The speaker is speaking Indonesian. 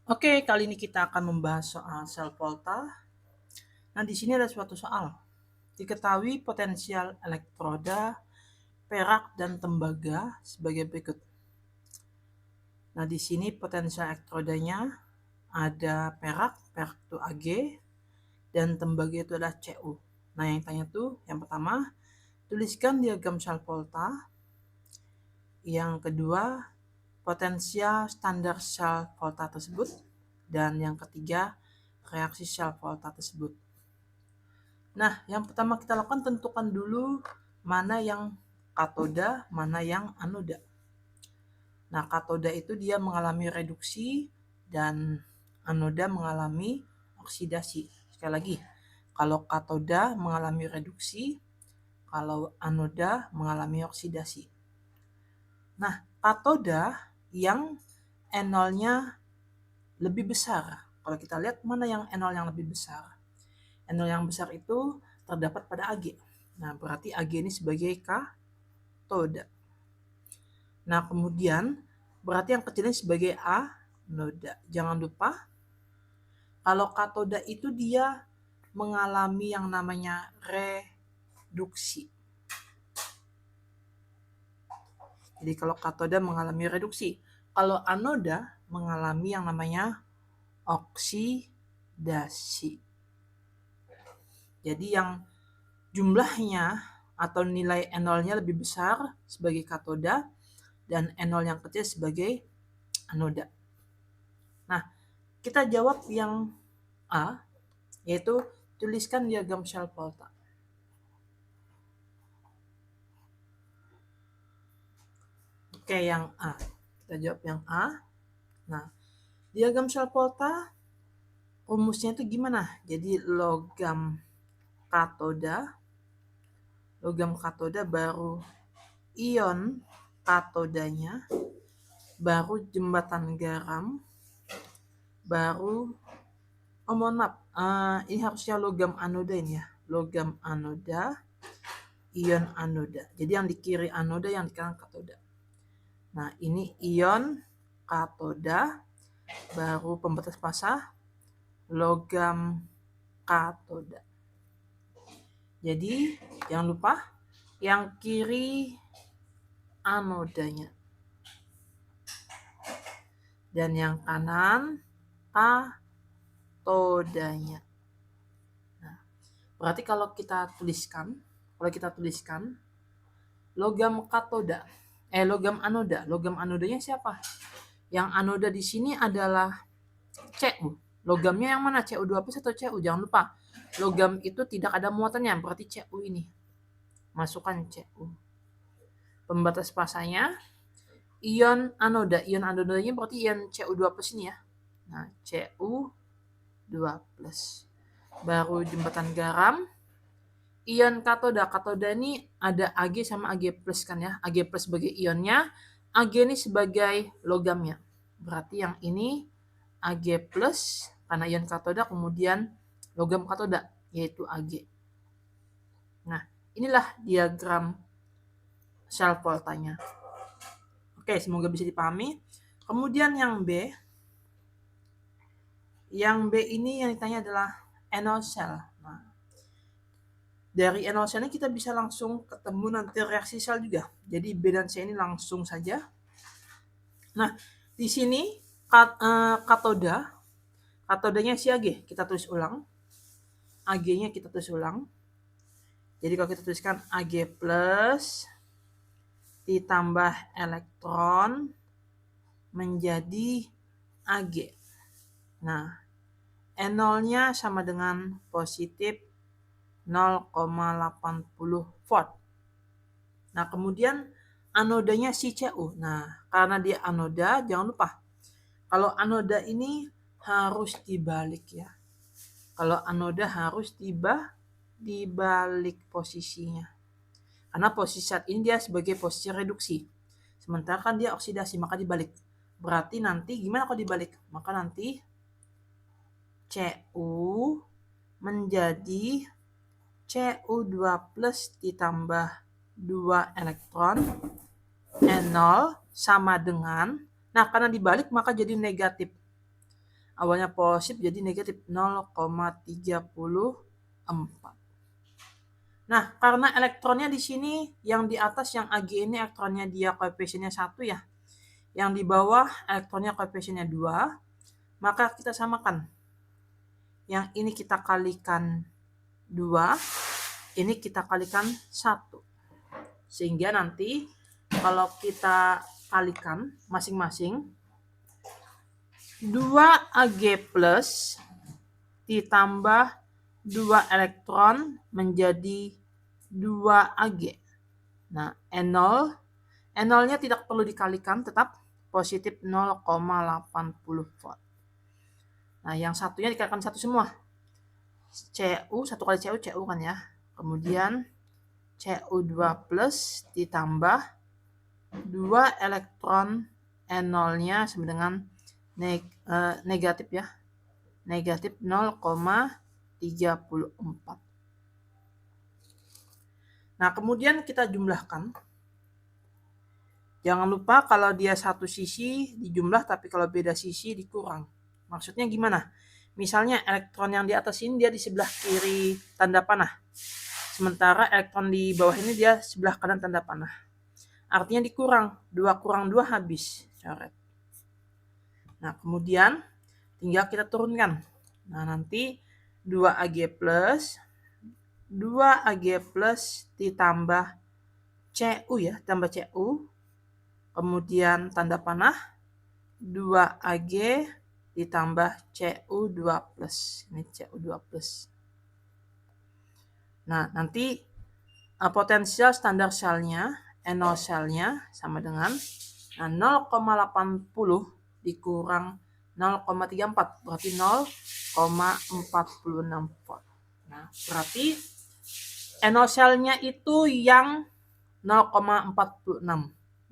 Oke, kali ini kita akan membahas soal sel volta. Nah, di sini ada suatu soal. Diketahui potensial elektroda, perak, dan tembaga sebagai berikut. Nah, di sini potensial elektrodanya ada perak itu Ag, dan tembaga itu adalah Cu. Nah, yang tanya tuh, yang pertama, tuliskan diagram sel volta. Yang kedua, potensial standar sel volta tersebut. Dan yang ketiga, reaksi sel volta tersebut. Nah, yang pertama kita lakukan tentukan dulu mana yang katoda, mana yang anoda. Nah, katoda itu dia mengalami reduksi dan anoda mengalami oksidasi. Sekali lagi, kalau katoda mengalami reduksi, kalau anoda mengalami oksidasi. Nah, katoda yang enolnya lebih besar. Kalau kita lihat mana yang enol yang lebih besar. Enol yang besar itu terdapat pada Ag. Nah, berarti Ag ini sebagai katoda. Nah, kemudian berarti yang kecil ini sebagai anoda. Jangan lupa, kalau katoda itu dia mengalami yang namanya reduksi. Jadi kalau katoda mengalami reduksi, kalau anoda mengalami yang namanya oksidasi. Jadi yang jumlahnya atau nilai enolnya lebih besar sebagai katoda dan enol yang kecil sebagai anoda. Nah, kita jawab yang A, yaitu tuliskan diagram sel volta. Oke, yang A. Kita jawab yang A. Nah, diagram sel volta rumusnya itu gimana? Jadi logam katoda baru ion katodanya, baru jembatan garam, baru mohon maaf, ini harusnya logam anoda ini ya, logam anoda, ion anoda. Jadi yang di kiri anoda, yang di kanan katoda. Nah, ini ion katoda, baru pembatas fasa, logam katoda. Jadi jangan lupa yang kiri anodanya dan yang kanan katodanya. Nah, berarti kalau kita tuliskan logam katoda, logam anodanya siapa? Yang anoda di sini adalah Cu. Logamnya yang mana? Cu2+ atau Cu? Jangan lupa, logam itu tidak ada muatannya, berarti Cu ini. Masukkan Cu. Pembatas fasanya ion anodanya berarti ion Cu2+ ini ya. Nah, Cu2+. Baru jembatan garam, ion katoda ini ada Ag sama Ag+ kan ya. Ag+ sebagai ionnya, Ag ini sebagai logamnya. Berarti yang ini Ag+ karena ion katoda, kemudian logam katoda yaitu Ag. Nah, inilah diagram sel voltanya. Oke, semoga bisa dipahami. Kemudian yang B. Yang B ini yang ditanya adalah enol sel. Nah, dari enol sel ini kita bisa langsung ketemu nanti reaksi sel juga. Jadi B dan C ini langsung saja. Nah, di sini katodanya si Ag. Kita tulis ulang. Ag-nya kita tulis ulang. Jadi kalau kita tuliskan Ag+ ditambah elektron menjadi Ag. Nah, enolnya sama dengan positif 0,80 volt. Nah, kemudian anodanya si Cu. Nah, karena dia anoda, jangan lupa, kalau anoda ini harus dibalik ya. Kalau anoda harus dibalik posisinya. Karena posisi saat ini dia sebagai posisi reduksi. Sementara kan dia oksidasi, maka dibalik. Berarti nanti gimana kalau dibalik? Maka nanti Cu menjadi Cu2+ ditambah 2 elektron N0 sama dengan, nah karena dibalik maka jadi negatif. Awalnya positif jadi negatif 0,34. Nah, karena elektronnya di sini yang di atas yang Ag ini elektronnya dia koefisiennya 1 ya. Yang di bawah elektronnya koefisiennya 2, maka kita samakan. Yang ini kita kalikan 2, ini kita kalikan 1. Sehingga nanti kalau kita kalikan masing-masing 2 Ag plus ditambah 2 elektron menjadi 2 Ag. Nah, N0-nya tidak perlu dikalikan, tetap positif 0,80 volt. Nah, yang satunya dikalikan 1 semua. Cu, 1 kali Cu kan ya. Kemudian Cu2 plus ditambah 2 elektron N0-nya sama dengan negatif ya. Negatif 0,34. Nah, kemudian kita jumlahkan. Jangan lupa kalau dia satu sisi dijumlah, tapi kalau beda sisi dikurang. Maksudnya gimana? Misalnya elektron yang di atas ini dia di sebelah kiri tanda panah. Sementara elektron di bawah ini dia sebelah kanan tanda panah. Artinya dikurang. 2 kurang 2 habis. Coret. Nah, kemudian tinggal kita turunkan. Nah, nanti 2 Ag plus 2 Ag plus ditambah Cu ya, tambah Cu. Kemudian tanda panah 2 Ag ditambah Cu2 plus. Ini Cu2 plus. Nah, nanti potensial standar selnya, NO selnya sama dengan 0,80 dikurang 0,34 berarti 0,46 volt. Nah, berarti NO selnya itu yang 0,46.